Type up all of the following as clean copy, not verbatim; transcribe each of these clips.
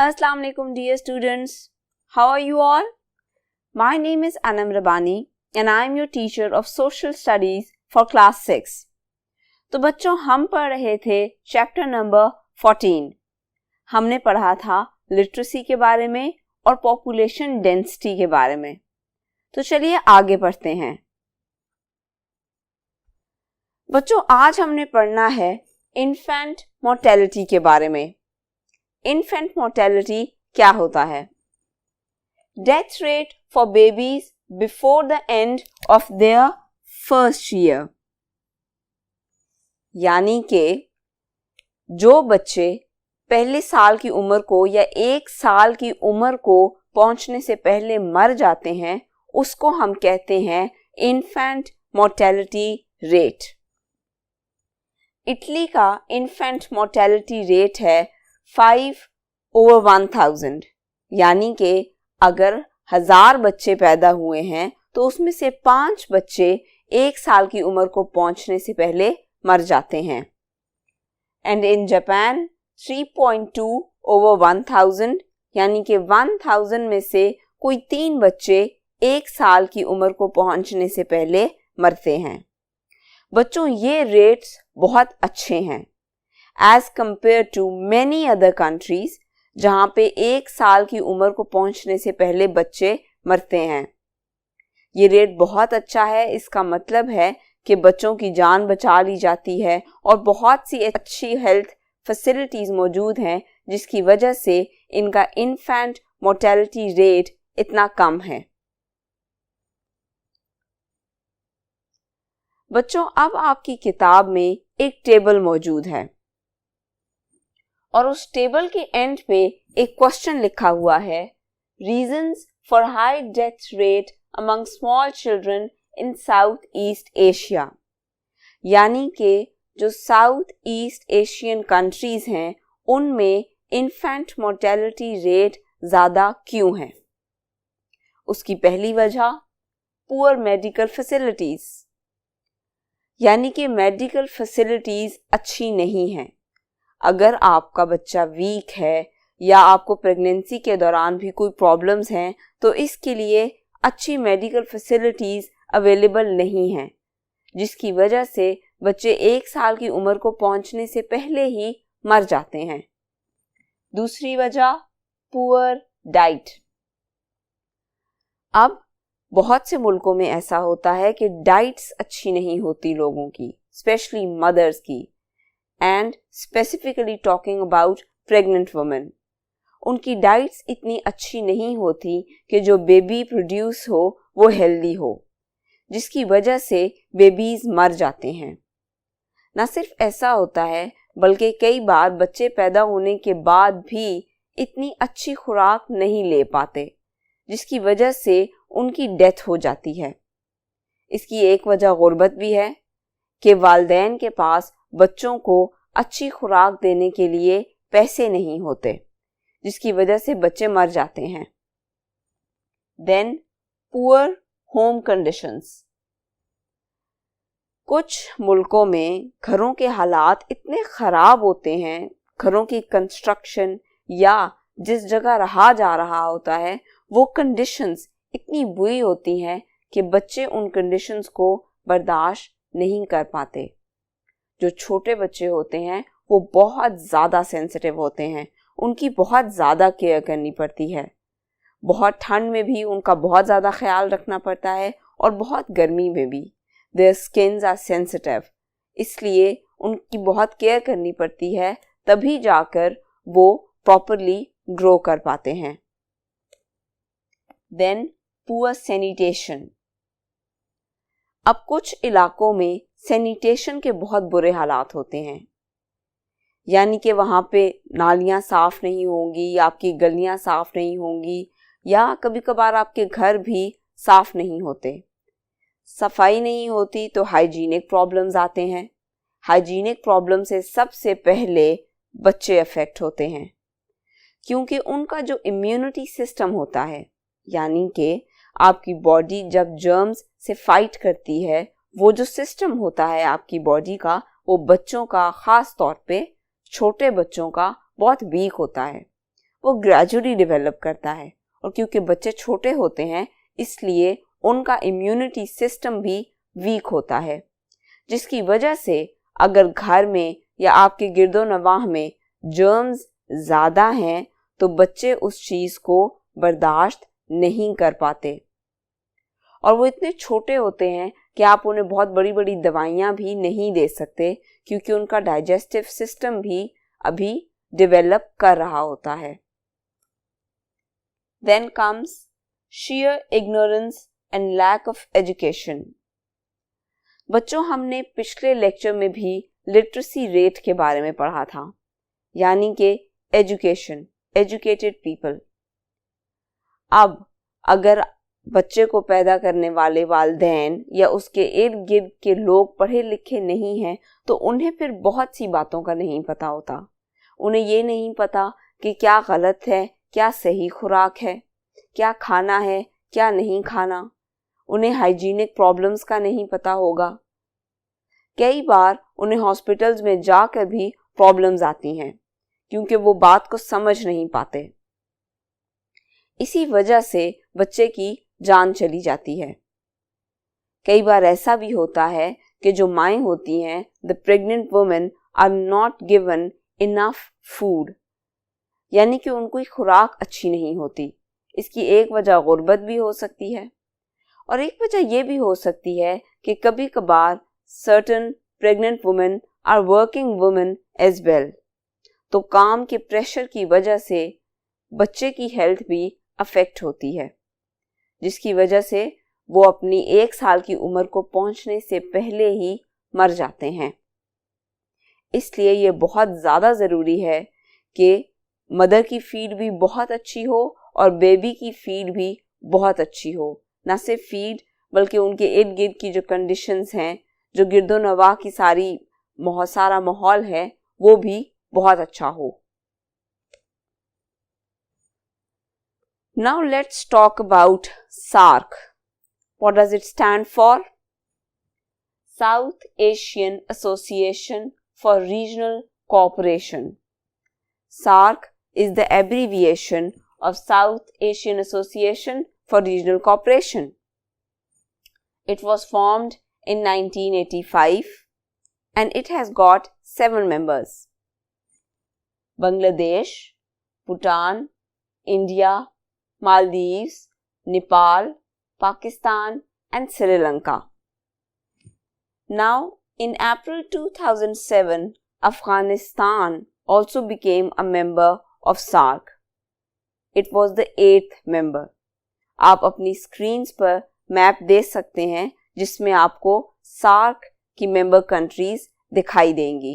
Assalamu alaikum dear students. How are you all? My name is Anam Rabani and I am your teacher of social studies for class 6. तो बच्चों हम पढ़ रहे थे chapter number 14. हमने पढ़ा था लिटरेसी के बारे में और पॉपुलेशन डेंसिटी के बारे में. तो चलिए आगे पढ़ते हैं. बच्चों आज हमने पढ़ना है इन्फेंट मोर्टेलिटी के बारे में. इन्फेंट मोर्टेलिटी क्या होता है? Death rate for babies before the end of their first year. यानी कि जो बच्चे पहले साल की उम्र को या 1 साल की उम्र को पहुंचने से पहले मर जाते हैं उसको हम कहते हैं इन्फेंट मोर्टेलिटी रेट. इटली का इन्फेंट मोर्टेलिटी रेट है 5/1000. यानी कि अगर 1000 बच्चे पैदा हुए हैं तो उसमें से 5 बच्चे 1 साल की उम्र को पहुंचने से पहले मर जाते हैं. एंड इन जापान 3.2/1000 यानी कि 1000 में से कोई 3 बच्चे 1 साल की उम्र को पहुंचने से पहले मरते हैं. बच्चों ये रेट्स बहुत अच्छे हैं as compared to many other countries जहां पे 1 साल की उम्र को पहुंचने से पहले बच्चे मरते हैं. ये रेट बहुत अच्छा है. इसका मतलब है कि बच्चों की जान बचा ली जाती है और बहुत सी अच्छी हेल्थ फैसिलिटीज मौजूद हैं जिसकी वजह से इनका इन्फेंट मोर्टेलिटी रेट इतना कम है. बच्चों अब आपकी किताब में एक टेबल मौजूद है और उस टेबल के एंड पे एक क्वेश्चन लिखा हुआ है, reasons for high death rate among small children in south east Asia. यानी कि जो साउथ ईस्ट एशियन कंट्रीज हैं उनमें इन्फेंट मोर्टेलिटी रेट ज़्यादा क्यों है? उसकी पहली वजह पुअर मेडिकल फैसिलिटीज. यानी कि मेडिकल फैसिलिटीज अच्छी नहीं हैं. अगर आपका बच्चा वीक है या आपको प्रेगनेंसी के दौरान भी कोई प्रॉब्लम्स हैं तो इसके लिए अच्छी मेडिकल फैसिलिटीज अवेलेबल नहीं हैं जिसकी वजह से बच्चे 1 साल की उम्र को पहुंचने से पहले ही मर जाते हैं. दूसरी वजह पुअर डाइट. अब बहुत से मुल्कों में ऐसा होता है कि डाइट्स अच्छी नहीं होती लोगों की, स्पेशली मदर्स की, and specifically talking about pregnant women. उनकी डाइट्स इतनी अच्छी नहीं होती कि जो बेबी प्रोड्यूस हो वो हेल्दी हो जिसकी वजह से बेबीज मर जाते हैं. ना सिर्फ ऐसा होता है बल्कि कई बार बच्चे पैदा होने के बाद भी इतनी अच्छी खुराक नहीं ले पाते जिसकी वजह से उनकी डेथ हो जाती है. इसकी एक वजह गुर्बत भी है कि वालिदैन के पास बच्चों को अच्छी खुराक देने के लिए पैसे नहीं होते जिसकी वजह से बच्चे मर जाते हैं. Then poor home conditions. कुछ मुल्कों में घरों के हालात इतने ख़राब होते हैं, घरों की कंस्ट्रक्शन या जिस जगह रहा जा रहा होता है वो कंडीशंस इतनी बुरी होती हैं कि बच्चे उन कंडीशंस को बर्दाश्त नहीं कर पाते. जो छोटे बच्चे होते हैं वो बहुत ज़्यादा सेंसिटिव होते हैं, उनकी बहुत ज़्यादा केयर करनी पड़ती है. बहुत ठंड में भी उनका बहुत ज़्यादा ख्याल रखना पड़ता है और बहुत गर्मी में भी. देयर स्किन्स आर सेंसिटिव, इसलिए उनकी बहुत केयर करनी पड़ती है तभी जाकर वो प्रॉपरली ग्रो कर पाते हैं. Then poor sanitation. अब कुछ इलाकों में सैनिटेशन के बहुत बुरे हालात होते हैं. यानी कि वहाँ पे नालियाँ साफ़ नहीं होंगी, आपकी गलियाँ साफ़ नहीं होंगी या कभी कभार आपके घर भी साफ़ नहीं होते. सफाई नहीं होती तो हाइजीनिक प्रॉब्लम्स आते हैं. हाइजीनिक प्रॉब्लम से सबसे पहले बच्चे अफेक्ट होते हैं क्योंकि उनका जो इम्यूनिटी सिस्टम होता है, यानी कि आपकी बॉडी जब जर्म्स से फाइट करती है, वो जो सिस्टम होता है आपकी बॉडी का वो बच्चों का, ख़ास तौर पे छोटे बच्चों का बहुत वीक होता है वो ग्रेजुअली डेवलप करता है, और क्योंकि बच्चे छोटे होते हैं इसलिए उनका इम्यूनिटी सिस्टम भी वीक होता है, जिसकी वजह से अगर घर में या आपके गिरदोनवाह में जर्म्स ज़्यादा हैं तो बच्चे उस चीज़ को बर्दाश्त नहीं कर पाते, और वो इतने छोटे होते हैं कि आप उन्हें बहुत बड़ी बड़ी दवाइयाँ भी नहीं दे सकते, क्योंकि उनका डाइजेस्टिव सिस्टम भी अभी डेवलप कर रहा होता है। Then comes sheer ignorance and lack of education. बच्चों, हमने पिछले लेक्चर में भी लिटरेसी रेट के बारे में पढ़ा था, यानी कि एजुकेशन, एजुकेटेड पीपल। अब अगर बच्चे को पैदा करने वाले वालिदैन या उसके इर्द गिर्द के लोग पढ़े लिखे नहीं हैं तो उन्हें फिर बहुत सी बातों का नहीं पता होता। उन्हें ये नहीं पता कि क्या गलत है, क्या सही खुराक है, क्या खाना है, क्या नहीं खाना। उन्हें हाइजीनिक प्रॉब्लम्स का नहीं पता होगा। कई बार उन्हें हॉस्पिटल्स में जाकर भी प्रॉब्लम्स आती हैं क्योंकि वो बात को समझ नहीं पाते। इसी वजह से बच्चे की जान चली जाती है। कई बार ऐसा भी होता है कि जो माएँ होती हैं, the pregnant women are not given enough food, यानी कि उनको खुराक अच्छी नहीं होती। इसकी एक वजह गुर्बत भी हो सकती है, और एक वजह यह भी हो सकती है कि कभी कभार certain pregnant women are working women as well, तो काम के प्रेशर की वजह से बच्चे की हेल्थ भी अफेक्ट होती है, जिसकी वजह से वो अपनी 1 साल की उम्र को पहुंचने से पहले ही मर जाते हैं। इसलिए ये बहुत ज़्यादा ज़रूरी है कि मदर की फीड भी बहुत अच्छी हो और बेबी की फीड भी बहुत अच्छी हो। ना सिर्फ फीड बल्कि उनके इर्द गिर्द की जो कंडीशंस हैं, जो गिरदोनवाह की सारा माहौल है, वो भी बहुत अच्छा हो। Now let's talk about SAARC. What does it stand for? South Asian Association for Regional Cooperation. SAARC is the abbreviation of South Asian Association for Regional Cooperation. It was formed in 1985 and it has got 7 members: Bangladesh, Bhutan, India, Maldives, Nepal, Pakistan and Sri Lanka. Now, in April 2007, Afghanistan also became a member of SAARC. It was the 8th member. आप अपनी screens पर map देख सकते हैं जिसमें आपको SAARC की member countries दिखाई देंगी।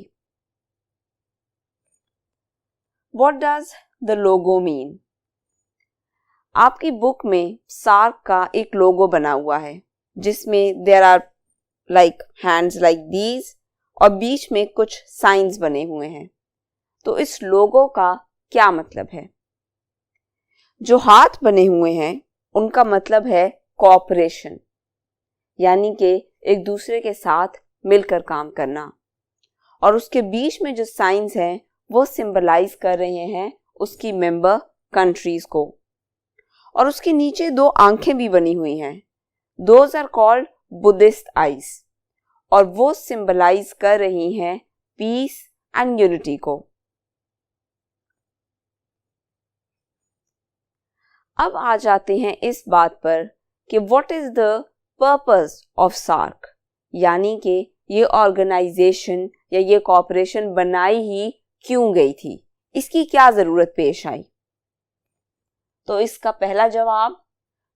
What does the logo mean? आपकी बुक में SAARC का एक लोगो बना हुआ है जिसमें there are like hands like these और बीच में कुछ साइंस बने हुए हैं। तो इस लोगो का क्या मतलब है? जो हाथ बने हुए हैं उनका मतलब है कोऑपरेशन, यानी कि एक दूसरे के साथ मिलकर काम करना, और उसके बीच में जो साइंस हैं वो सिंबलाइज कर रहे हैं उसकी मेंबर कंट्रीज को, और उसके नीचे 2 आंखें भी बनी हुई हैं। Those are called Buddhist eyes, और वो सिंबलाइज कर रही हैं पीस एंड यूनिटी को। अब आ जाते हैं इस बात पर कि what is the purpose of SAARC, यानी कि ये ऑर्गेनाइजेशन या ये कॉर्पोरेशन बनाई ही क्यों गई थी, इसकी क्या जरूरत पेश आई। तो इसका पहला जवाब,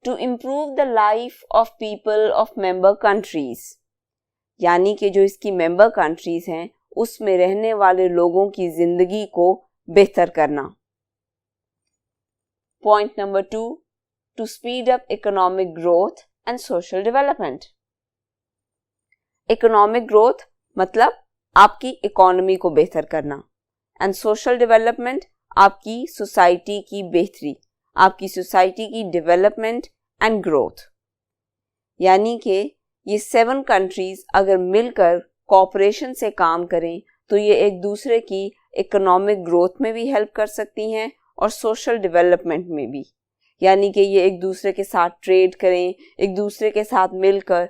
to improve the life of people of member countries, यानी कि जो इसकी मेंबर कंट्रीज हैं उसमें रहने वाले लोगों की जिंदगी को बेहतर करना। Point number 2, to speed up economic growth and social development. Economic growth मतलब आपकी इकोनॉमी को बेहतर करना, एंड सोशल डेवलपमेंट आपकी सोसाइटी की बेहतरी, आपकी सोसाइटी की डेवलपमेंट एंड ग्रोथ। यानी कि ये 7 कंट्रीज अगर मिलकर कोऑपरेशन से काम करें तो ये एक दूसरे की इकोनॉमिक ग्रोथ में भी हेल्प कर सकती हैं और सोशल डेवलपमेंट में भी, यानी कि ये एक दूसरे के साथ ट्रेड करें, एक दूसरे के साथ मिलकर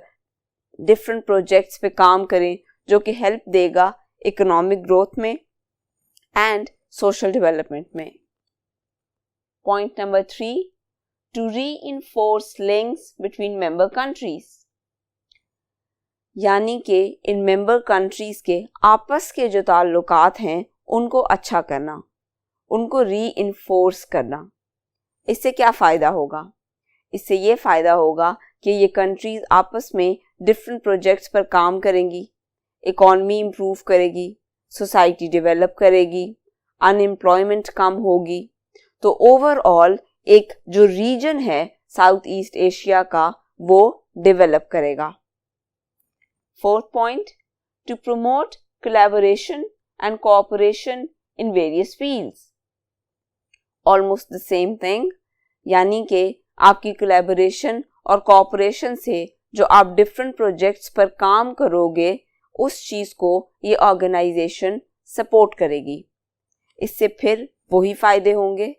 डिफरेंट प्रोजेक्ट्स पे काम करें जो कि हेल्प देगा इकोनॉमिक ग्रोथ में एंड सोशल डेवलपमेंट में। Point number 3, to reinforce links between member countries, यानी कि इन मेंबर कंट्रीज के आपस के जो ताल्लुकात हैं उनको अच्छा करना, उनको रीइंफोर्स करना। इससे क्या फ़ायदा होगा? इससे ये फ़ायदा होगा कि ये कंट्रीज़ आपस में डिफरेंट प्रोजेक्ट्स पर काम करेंगी, इकॉनमी इम्प्रूव करेगी, सोसाइटी डेवलप करेगी, अनएम्प्लॉयमेंट कम होगी। तो ओवरऑल एक जो रीजन है साउथ ईस्ट एशिया का वो डेवलप करेगा। 4th point, to promote collaboration and cooperation in various fields, almost the same thing, यानी कि आपकी कोलैबोरेशन और कोऑपरेशन से जो आप डिफरेंट प्रोजेक्ट्स पर काम करोगे उस चीज़ को ये ऑर्गेनाइजेशन सपोर्ट करेगी। इससे फिर वही फ़ायदे होंगे,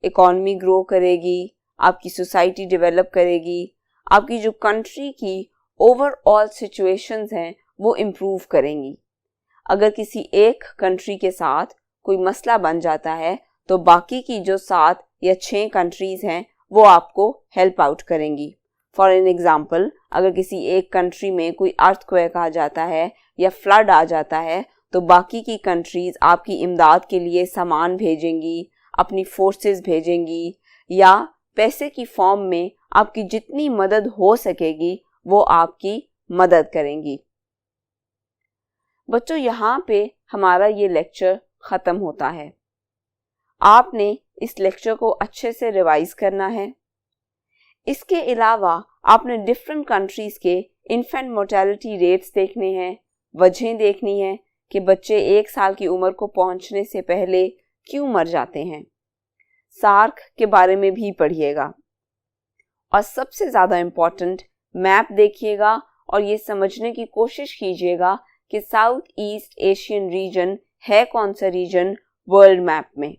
इकॉनमी ग्रो करेगी, आपकी सोसाइटी डेवलप करेगी, आपकी जो कंट्री की ओवरऑल सिचुएशंस हैं वो इम्प्रूव करेंगी। अगर किसी एक कंट्री के साथ कोई मसला बन जाता है तो बाकी की जो 7 या 6 कंट्रीज़ हैं वो आपको हेल्प आउट करेंगी। फॉर एन एग्जाम्पल, अगर किसी एक कंट्री में कोई अर्थक्वेक आ जाता है या फ्लड आ जाता है तो बाकी की कंट्रीज़ आपकी इमदाद के लिए सामान भेजेंगी, अपनी फोर्सेस भेजेंगी या पैसे की फॉर्म में आपकी जितनी मदद हो सकेगी वो आपकी मदद करेंगी। बच्चों, यहाँ पे हमारा ये लेक्चर ख़त्म होता है। आपने इस लेक्चर को अच्छे से रिवाइज करना है। इसके अलावा आपने डिफरेंट कंट्रीज़ के इन्फेंट मोर्टेलिटी रेट्स देखने हैं, वजहें देखनी है कि बच्चे 1 साल की उम्र को पहुंचने से पहले क्यों मर जाते हैं। सार्क के बारे में भी पढ़िएगा और सबसे ज़्यादा इम्पॉर्टेंट मैप देखिएगा और ये समझने की कोशिश कीजिएगा कि साउथ ईस्ट एशियन रीजन है कौन सा रीजन वर्ल्ड मैप में,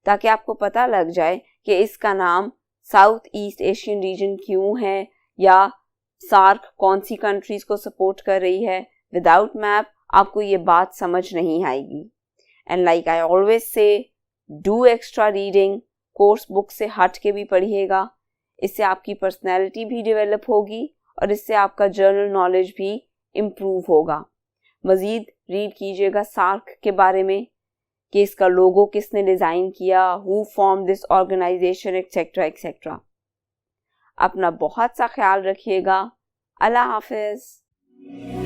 ताकि आपको पता लग जाए कि इसका नाम साउथ ईस्ट एशियन रीजन क्यों है या सार्क कौन सी कंट्रीज़ को सपोर्ट कर रही है। विदाउट मैप आपको ये बात समझ नहीं आएगी। And like I always say, do extra reading, course book से हट के भी पढ़िएगा। इससे आपकी पर्सनैलिटी भी डेवलप होगी और इससे आपका जनरल नॉलेज भी इम्प्रूव होगा। मज़ीद रीड कीजिएगा सार्क के बारे में कि इसका लोगो किसने डिज़ाइन किया, who form this organization, etcetera etcetera. अपना बहुत सा ख्याल रखिएगा। अल्लाह हाफिज़।